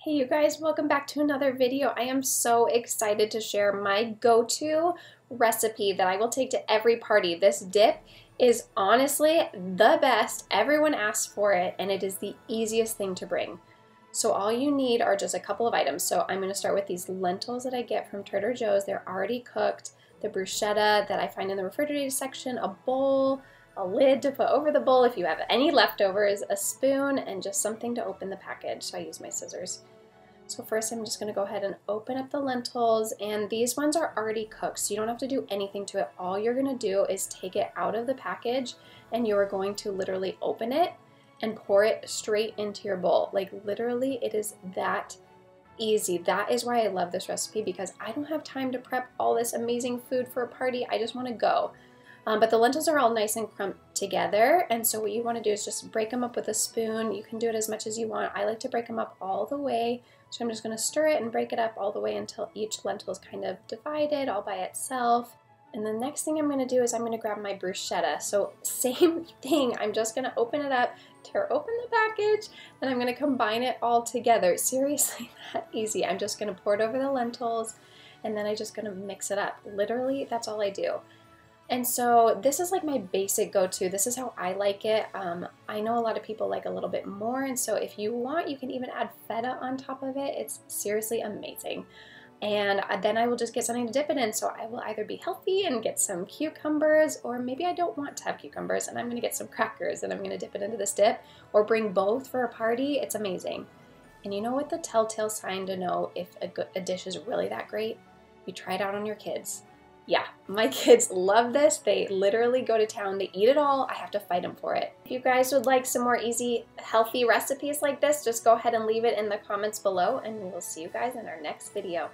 Hey you guys, welcome back to another video. I am so excited to share my go-to recipe that I will take to every party. This dip is honestly the best. Everyone asks for it and it is the easiest thing to bring. So all you need are just a couple of items. So I'm going to start with these lentils that I get from Trader Joe's. They're already cooked. The bruschetta that I find in the refrigerator section, a bowl, a lid to put over the bowl if you have any leftovers, a spoon, and just something to open the package. So I use my scissors. So first I'm just going to go ahead and open up the lentils, and these ones are already cooked, so you don't have to do anything to it. All you're going to do is take it out of the package and you're going to literally open it and pour it straight into your bowl. Like literally it is that easy. That is why I love this recipe, because I don't have time to prep all this amazing food for a party. I just want to go. But the lentils are all nice and clumped together, and so what you want to do is just break them up with a spoon. You can do it as much as you want. I like to break them up all the way, so I'm just going to stir it and break it up all the way until each lentil is kind of divided all by itself. And the next thing I'm going to do is I'm going to grab my bruschetta. So same thing, I'm just going to open it up, tear open the package, and I'm going to combine it all together. Seriously, that easy. I'm just going to pour it over the lentils, and then I'm just going to mix it up. Literally, that's all I do. And so this is like my basic go-to. This is how I like it. I know a lot of people like a little bit more, and so if you want, you can even add feta on top of it. It's seriously amazing. And then I will just get something to dip it in. So I will either be healthy and get some cucumbers, or maybe I don't want to have cucumbers and I'm gonna get some crackers and I'm gonna dip it into this dip, or bring both for a party. It's amazing. And you know what the telltale sign to know if a dish is really that great? You try it out on your kids. Yeah, my kids love this. They literally go to town. They eat it all. I have to fight them for it. If you guys would like some more easy, healthy recipes like this, just go ahead and leave it in the comments below, and we will see you guys in our next video.